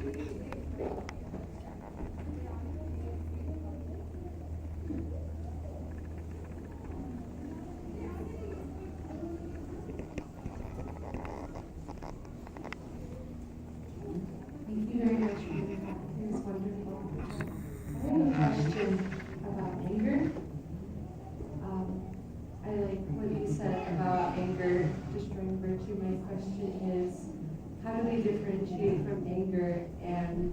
Thank you very much for that. It was wonderful. I have a question about anger. I like what you said about anger destroying virtue. My question is, how do we differentiate from anger and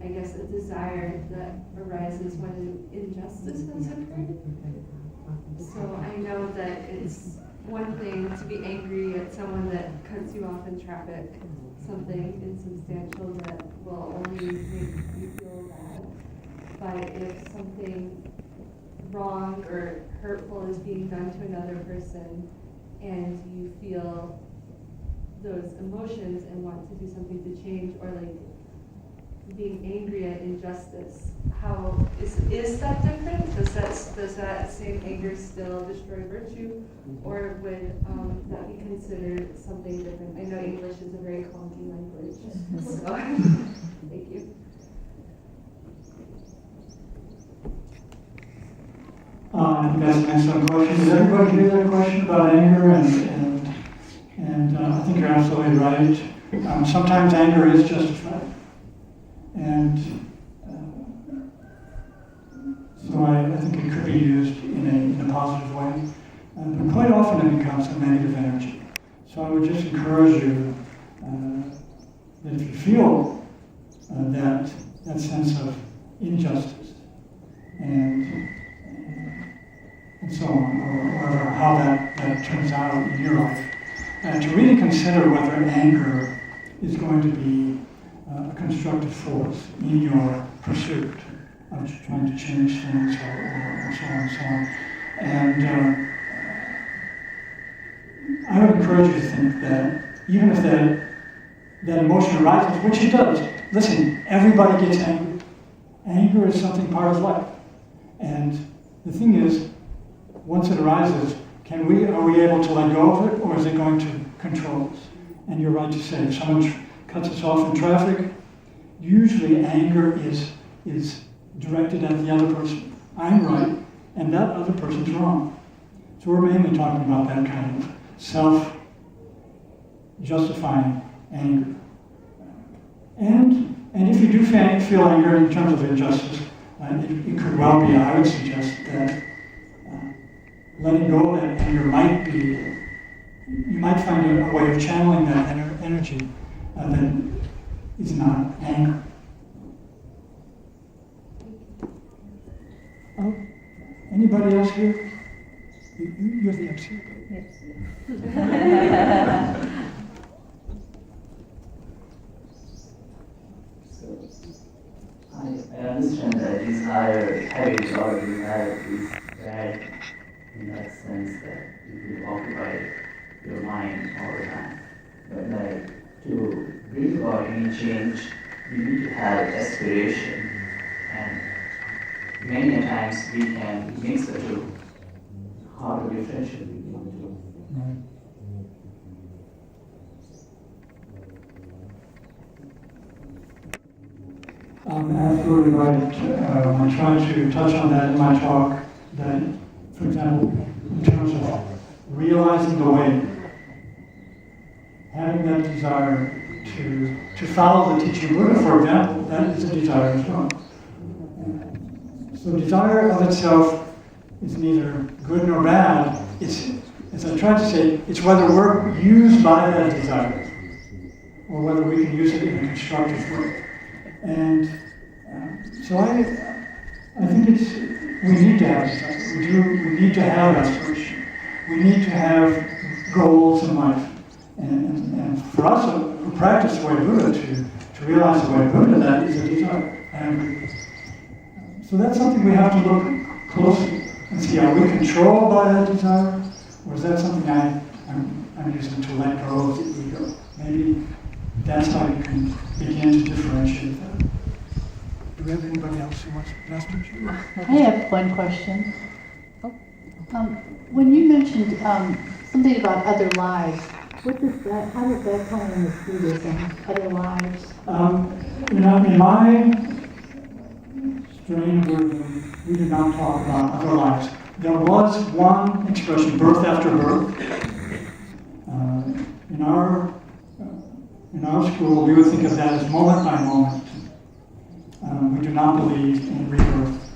I guess a desire that arises when injustice has occurred? So I know that it's one thing to be angry at someone that cuts you off in traffic, something insubstantial that will only make you feel bad. But if something wrong or hurtful is being done to another person and you feel those emotions and want to do something to change, or like being angry at injustice, how is that different? Does that same anger still destroy virtue, or would that be considered something different? I know English is a very clunky language, so thank you. I think that's an excellent question. Did everybody hear that question about anger? And I think you're absolutely right. Sometimes anger is justified. And so I think it could be used in a positive way. But quite often it becomes a negative energy. So I would just encourage you that if you feel that sense of injustice and so on, or how that turns out in your life, to really consider whether anger is going to be a constructive force in your pursuit of trying to change things, or so on and so on. And I would encourage you to think that even if that emotion arises, which it does, listen, everybody gets angry. Anger is something part of life. And the thing is, once it arises, are we able to let go of it, or is it going to control us? And you're right to say, if someone cuts us off in traffic, usually anger is directed at the other person. I'm right, and that other person's wrong. So we're mainly talking about that kind of self-justifying anger. And if you do feel anger in terms of injustice, it could well be, I would suggest that letting go of that anger might be, you might find a way of channeling that energy that is not anger. Oh, anybody else here? You're the MC. Yes. I understand that desire, having desire is bad in that sense that you occupy your mind all the time. But like to bring about any change, you need to have aspiration, and many times we can mix the two. How to differentiate between the two? Right. Absolutely right. I tried to touch on that in my talk, that, for example, in terms of realizing the way, having that desire to follow the teaching of Buddha, for example, that is a desire as well. So desire of itself is neither good nor bad. It's, as I tried to say, it's whether we're used by that desire, or whether we can use it in a constructive way. And so I think we need to have desire. We need to have aspiration. We need to have goals in life. And for us, who practice the way of Buddha, to realize the way of Buddha, that is a desire. And so that's something we have to look closely and see, are we controlled by that desire? Or is that something I'm using to let go of the ego? Maybe that's how you can begin to differentiate that. Do we have anybody else who wants to ask you? I have one question. When you mentioned something about other lives, What does that, how does that tie in with Buddhism, other lives? You know, in my strain of Buddhism, we do not talk about other lives. There was one expression, birth after birth. In our school, we would think of that as moment by moment. We do not believe in rebirth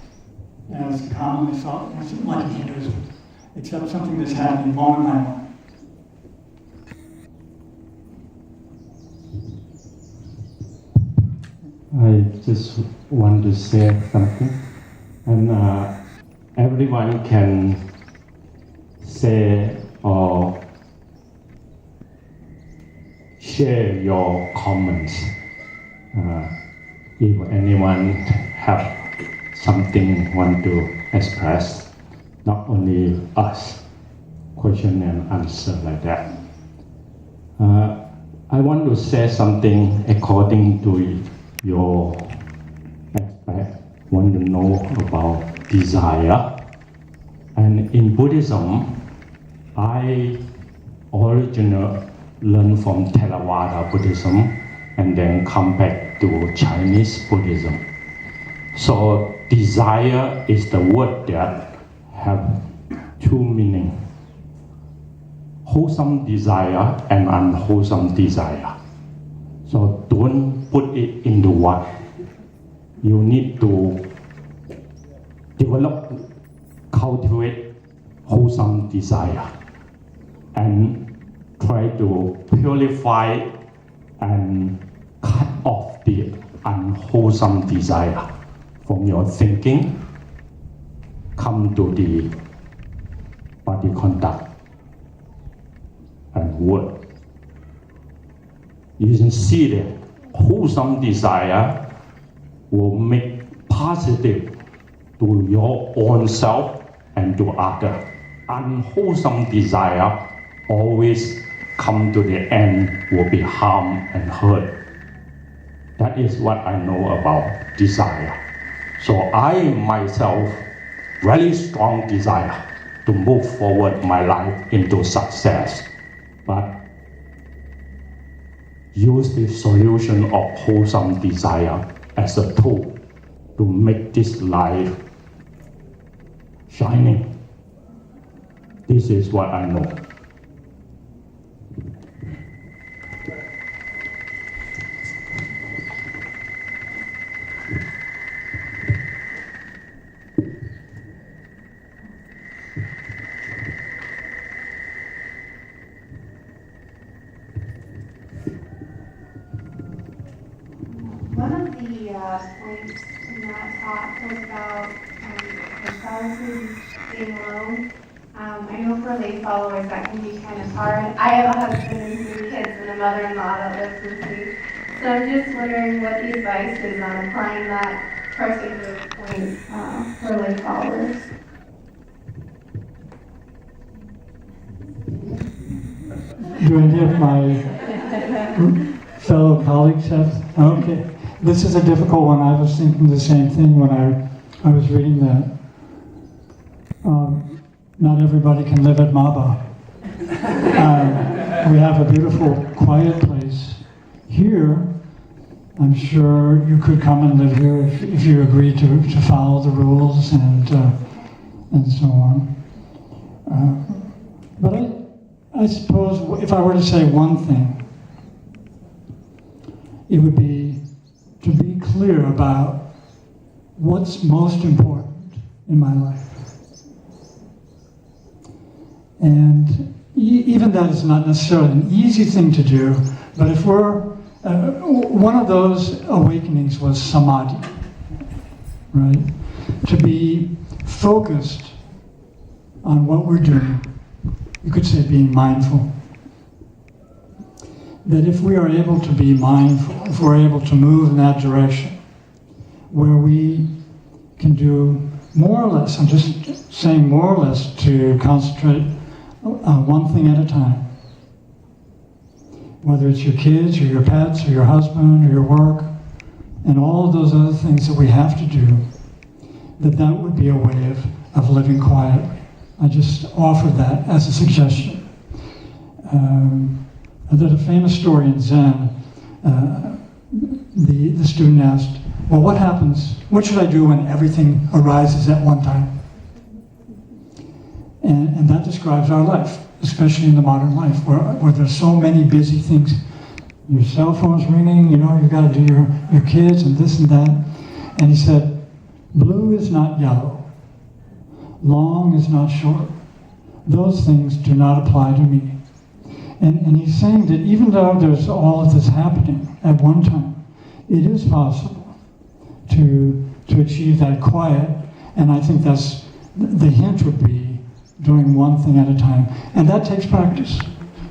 as commonly thought, like in Hinduism, except something that's happening moment by moment. I just want to say something, and everyone can say or share your comments. If anyone have something want to express, not only us, question and answer like that. I want to say something according to your aspect, want to know about desire. And in Buddhism, I originally learned from Theravada Buddhism and then come back to Chinese Buddhism. So desire is the word that have two meanings. Wholesome desire and unwholesome desire. So don't put it into one. You need to develop, cultivate wholesome desire and try to purify and cut off the unwholesome desire from your thinking, come to the body conduct and word. You can see that wholesome desire will make positive to your own self and to others. Unwholesome desire always come to the end will be harm and hurt. That is what I know about desire. So I myself very strong desire to move forward my life into success, but use the solution of wholesome desire as a tool to make this life shining. This is what I know. One of the points in that talk was about the solitude, being alone. I know for lay followers that can be kind of hard. I have a husband and 3 kids and a mother-in-law that lives with me. So I'm just wondering what the advice is on applying that particular point for lay followers. Do any of my fellow colleagues have? Okay. This is a difficult one. I was thinking the same thing when I was reading that. Not everybody can live at Maba. We have a beautiful, quiet place here. I'm sure you could come and live here if you agree to follow the rules and so on. But I suppose if I were to say one thing, it would be to be clear about what's most important in my life. And even that is not necessarily an easy thing to do, but if we're, one of those awakenings was samadhi, right? To be focused on what we're doing. You could say being mindful. That if we are able to be mindful, if we're able to move in that direction, where we can do more or less, I'm just saying more or less, to concentrate on one thing at a time. Whether it's your kids, or your pets, or your husband, or your work, and all of those other things that we have to do, that would be a way of living quietly. I just offer that as a suggestion. There's a famous story in Zen. The student asked, well, what should I do when everything arises at one time? And that describes our life, especially in the modern life, where there's so many busy things. Your cell phone's ringing, you've got to do your kids and this and that. And he said, blue is not yellow. Long is not short. Those things do not apply to me. And he's saying that even though there's all of this happening at one time, it is possible to achieve that quiet. And I think that's the hint would be doing one thing at a time. And that takes practice.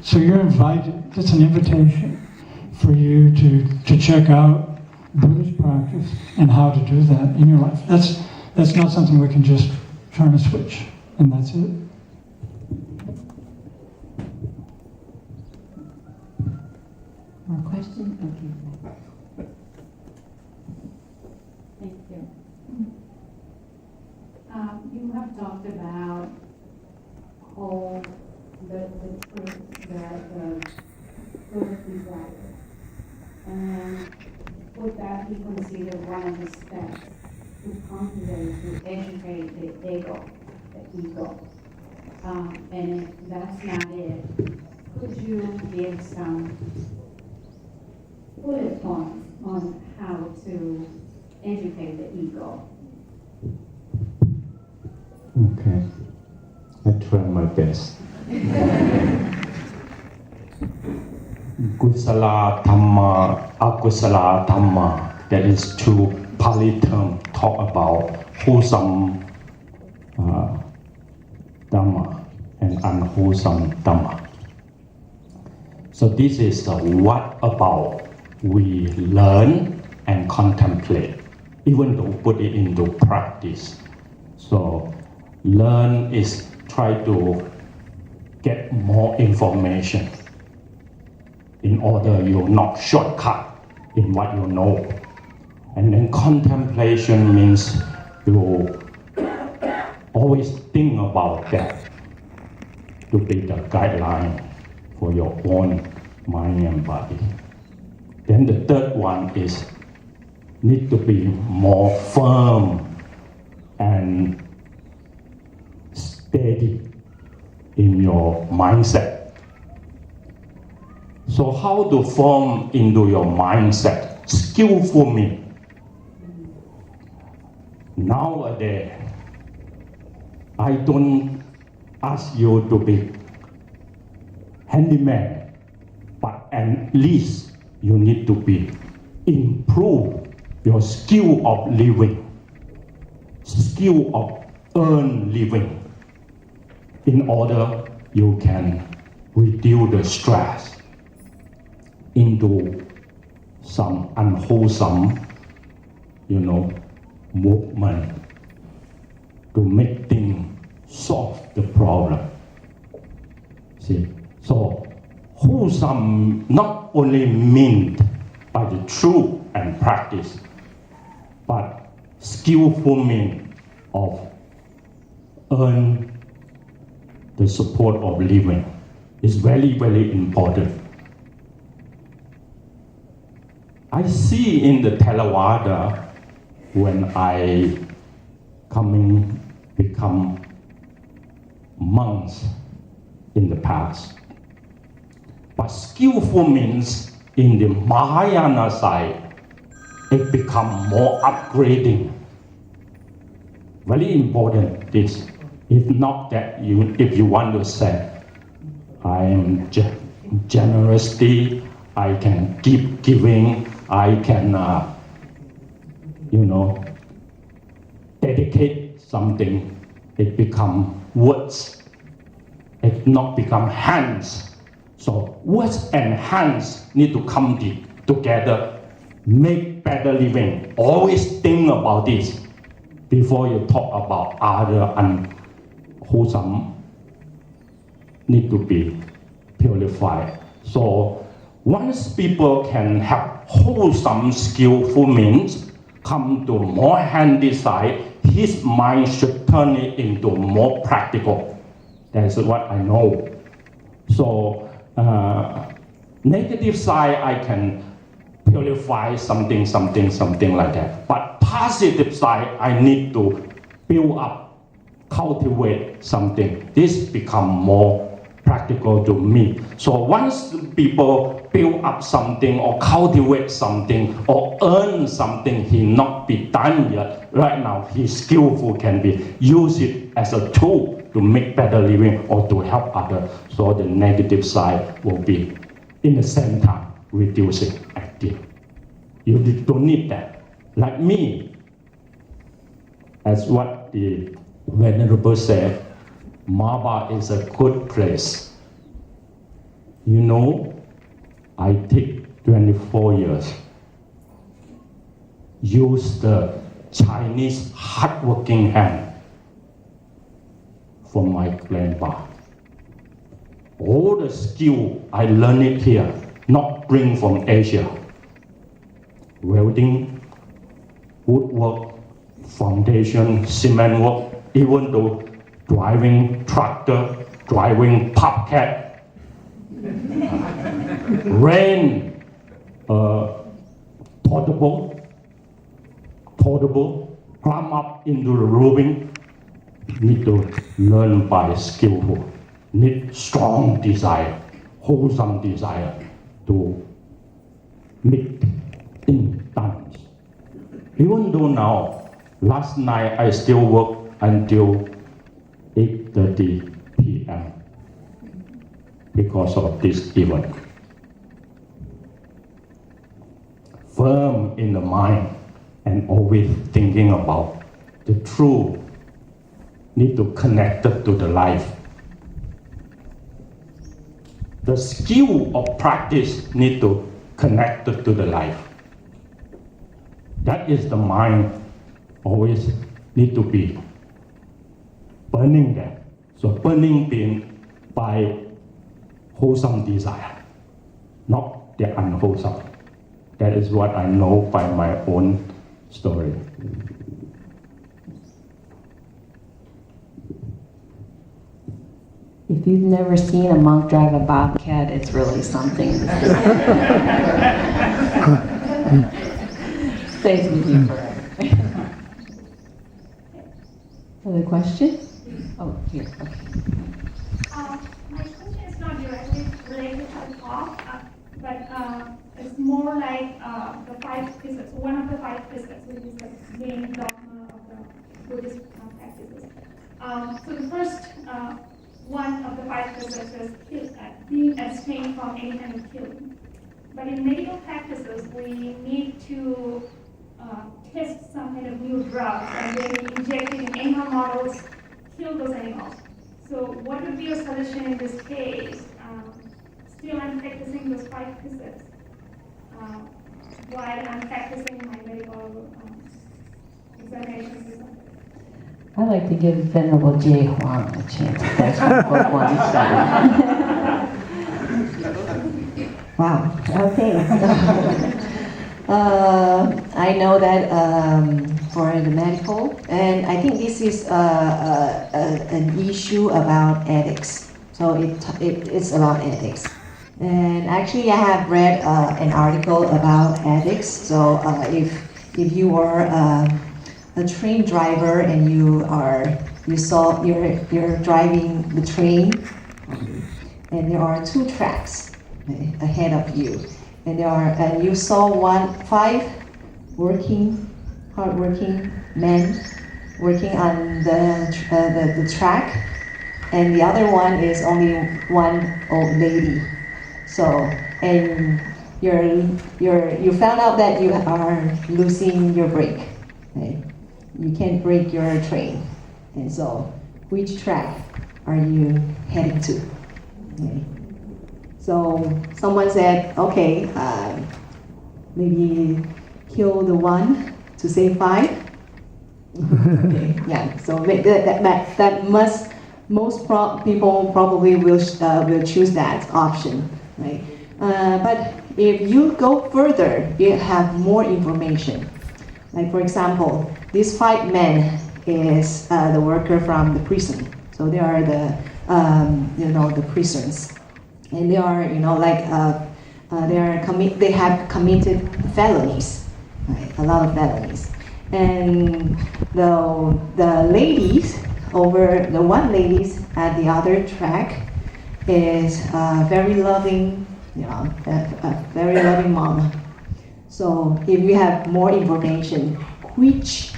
So you're invited, it's an invitation for you to check out Buddhist practice and how to do that in your life. That's not something we can just turn a switch and that's it. More questions? Okay. Thank you. You have talked about all the truths that the Buddha desires. And would that be considered one of the steps to cultivate, to educate the ego, the ego? And if that's not it, could you give some bullet points on how to educate the ego? Okay, I try my best. Kusala Dhamma, Akusala Dhamma, that is two Pali terms talk about wholesome Dhamma and unwholesome Dhamma. So this is what about we learn and contemplate, even though put it into practice. So learn is try to get more information in order you not shortcut in what you know. And then contemplation means you always think about that to be the guideline for your own mind and body. Then the third one is need to be more firm and steady in your mindset. So how to form into your mindset? Skillful means nowadays I don't ask you to be handyman, but at least you need to be improve your skill of living, skill of earn living, in order you can reduce the stress into some unwholesome, movement to make things solve the problem. See, so wholesome not only meant by the truth and practice, but skillful means of earn the support of living is very, very important. I see in the Theravada when I become monks in the past. But skillful means in the Mahayana side, it become more upgrading. Very important this. If not that, if you want to say, I am generosity, I can keep giving, I can, dedicate something, it become words. It not become hands. So words and hands need to come together, make better living. Always think about this before you talk about other unwholesome need to be purified. So once people can have wholesome, skillful means, come to more handy side, his mind should turn it into more practical. That's what I know. So Negative side, I can purify something like that. But positive side, I need to build up, cultivate something. This become more practical to me. So once people build up something or cultivate something or earn something he not be done yet, right now he's skillful, can be use it as a tool to make better living or to help others. So the negative side will be in the same time reducing active. You don't need that. Like me, as what the Venerable said, Maba is a good place. You know, I take 24 years. Use the Chinese hardworking hand from my grandpa. All the skill I learned it here, not bring from Asia. Welding, woodwork, foundation, cement work, even though driving tractor, driving bobcat, rain, portable, climb up into the roofing, need to learn by skillful, need strong desire, wholesome desire to make things done. Even though now, last night I still work until 8:30 p.m. because of this event. Firm in the mind and always thinking about the truth, need to connect it to the life. The skill of practice need to connect it to the life. That is the mind always need to be burning that. So burning being by wholesome desire, not the unwholesome. That is what I know by my own story. If you've never seen a monk drive a bobcat, it's really something. Stays with you forever. Other question? Oh, here, okay. My question is not directly related to the talk, but it's more like the 5 precepts, one of the 5 precepts, which is the main dogma of the Buddhist practices. So the first one of the 5 precepts is being abstained from any kind of killing. But in medical practices, we need to test some kind of new drug, and then we inject it in animal models, kill those animals. So what would be your solution in this case? Still I'm practicing those 5 precepts while I'm practicing my medical examinations. I'd like to give Venerable J. Huang a chance to question book 1 Wow, okay. I know that for the medical, and I think this is an issue about ethics. So it's about ethics. And actually, I have read an article about ethics. So if you are a train driver and you're driving the train, and there are 2 tracks ahead of you, and you saw 5 hardworking men working on the track, and the other one is only one old lady. So, and you found out that you are losing your brake. Okay? You can't brake your train, and so which track are you heading to? Okay. So someone said, okay, maybe kill the one to save 5. Okay, yeah. So people probably will choose that option, right? But if you go further, you have more information. Like for example, these 5 men is the worker from the prison. So they are the the prisons, and they are they have committed felonies, right? A lot of felonies. And the ladies the one ladies at the other track is very loving, a very loving mom. So if you have more information, which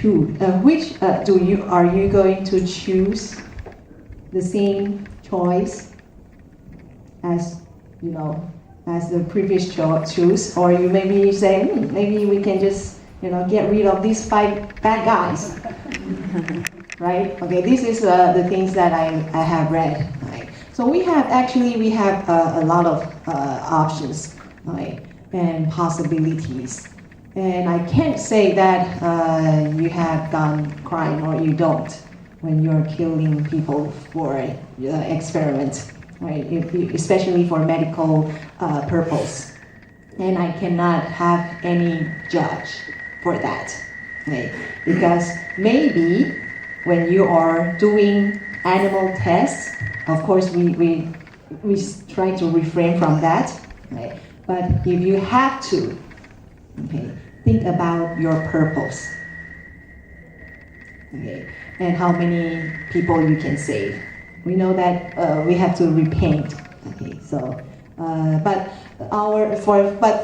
are you going to choose the same choice as as the previous choice, or you maybe say maybe we can just get rid of these 5 bad guys, right? Okay, this is the things that I have read. Right? So we have a lot of options, right, and possibilities. And I can't say that you have done crime or you don't when you're killing people for experiment, right? Especially for medical purpose. And I cannot have any judge for that, right? Because maybe when you are doing animal tests, of course we try to refrain from that, right? But if you have to, okay, think about your purpose, okay, and how many people you can save. We know that we have to repaint, okay. So, but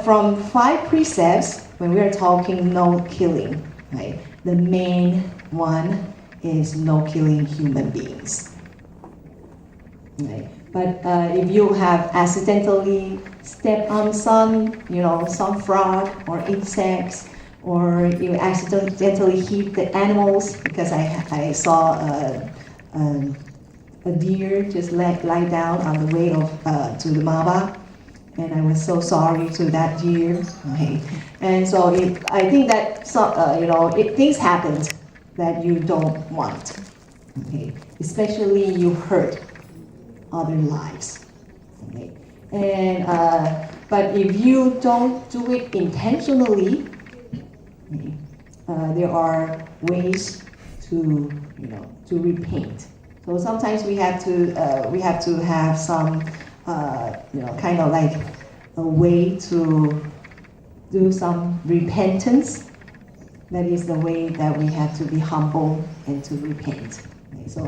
from 5 precepts, when we are talking no killing, right? The main one is no killing human beings, right? But if you have accidentally stepped on some frog or insects, or you accidentally hit the animals, because I saw a deer just lie down on the way to the Maba, and I was so sorry to that deer. Okay. And so I think that things happened that you don't want. Okay. Especially you hurt other lives. Okay. And but if you don't do it intentionally, okay, there are ways to repaint. So sometimes we have to have some kind of like a way to do some repentance. That is the way that we have to be humble and to repent. Okay, so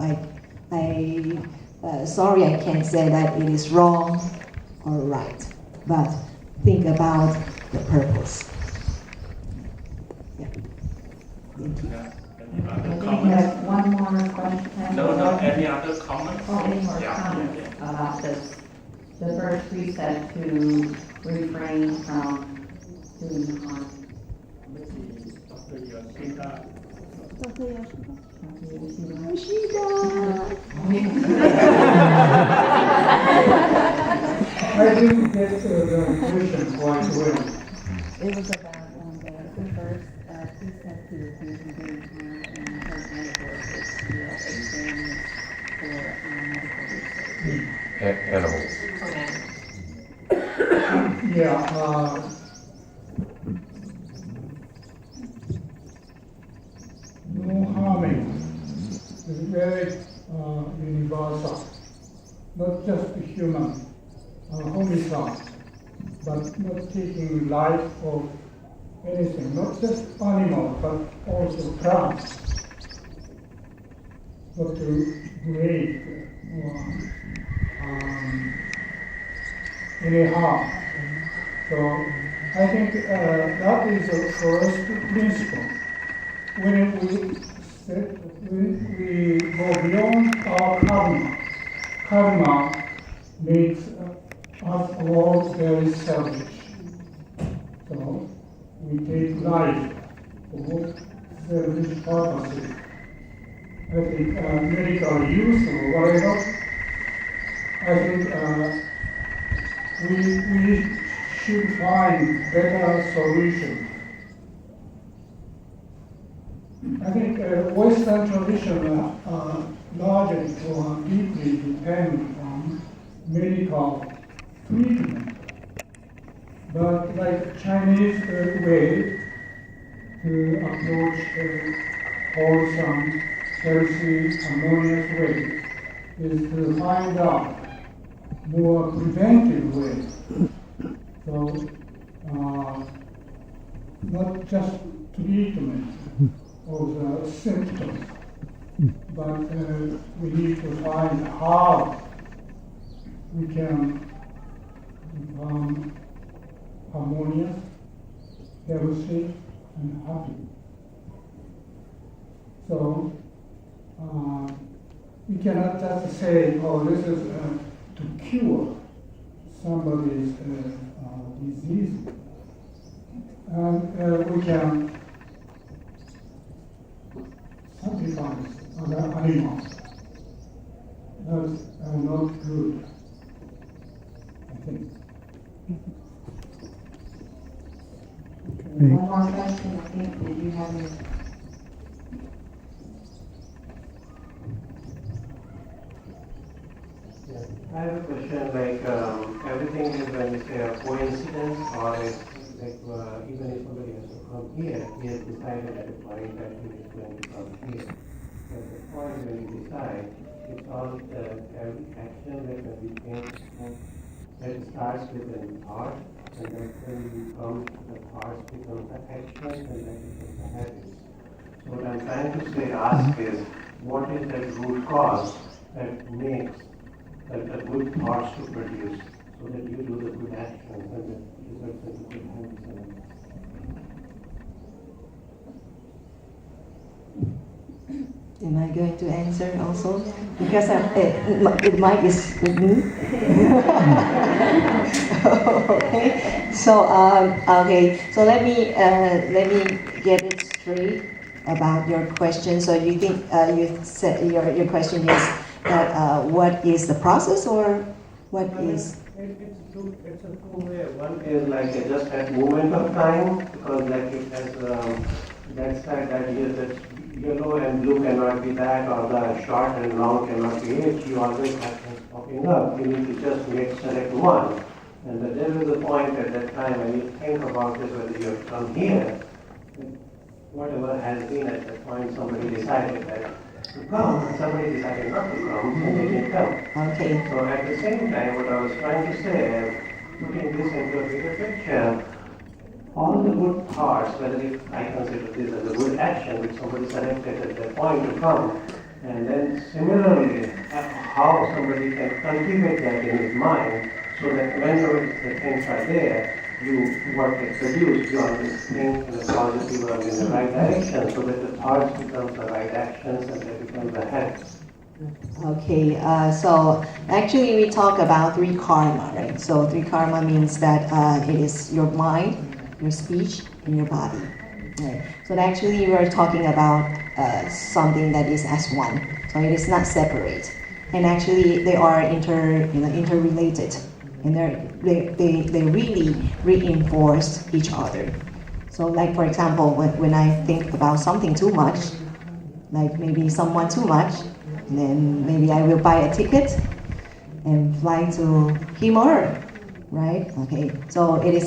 sorry, I can't say that it is wrong or right, but think about the purpose. Yeah. Thank you. Any other I think we comments? have one more question. No, any other comments? Oh, any more Yeah. comments about this? The first precept to refrain from doing harm. I didn't get the question quite well. It was about the first precept to refrain from doing harm in health medical experiments for medical research. Animals. Yeah. No harming is very universal, not just the human homicide, but not taking life of anything, not just animals, but also plants, not to grade or any harm. So I think that is the first principle. When we go beyond our karma makes us all very selfish. So we take life for selfish purposes. I think medical use or whatever, I think we should find better solutions. I think Western tradition largely or deeply depend on medical treatment. But like Chinese way to approach wholesome, healthy, harmonious way is to find out more preventive way. So, not just treatment of the symptoms, but we need to find how we can become harmonious, healthy, and happy. So, we cannot just say, oh, this is to cure somebody's disease. And we can sacrifice other animals. That's not good, I think. One more question, I think, that you have your I have a question, like everything is when you say a coincidence or it's like even if somebody has to come here, he has decided at a point that he is going to come here. At the point when you decide, it's all every action that when we think that starts with a thought, and then when you come, the thoughts become the actions and then becomes the habits. So what I'm trying to say, ask is, what is that root cause that makes the good thoughts to produce, so that you do the good actions and the results in the good habits. Am I going to answer also? Because the mic is with me. Okay. So let me get it straight about your question. So you think you said your question is that what is the process or what is? It's a two-way. One is like just that moment of time, because like it has that side idea that yellow and blue cannot be that, or the short and long cannot be it. You always have things popping up. You need to just select one. And there is a point at that time when you think about it, whether you have come here, whatever has been at that point, somebody decided that to come, and somebody decided not to come, so they didn't come. Okay. So at the same time, what I was trying to say, putting this into a bigger picture, all the good thoughts, whether if I consider this as a good action which somebody selected at that point to come, and then similarly, how somebody can cultivate that in his mind, so that whenever the things are there, what gets produced, you always think in a positive or in the right direction, so that the thoughts become the right actions and they become the habits. Okay, so actually we talk about three karma, right? So three karma means that it is your mind, your speech, and your body. Right. So actually we're talking about something that is as one. So it is not separate. And actually they are interrelated. And they really reinforce each other. So like for example, when I think about something too much, like maybe someone too much, then maybe I will buy a ticket and fly to him or her, right? Okay, so it is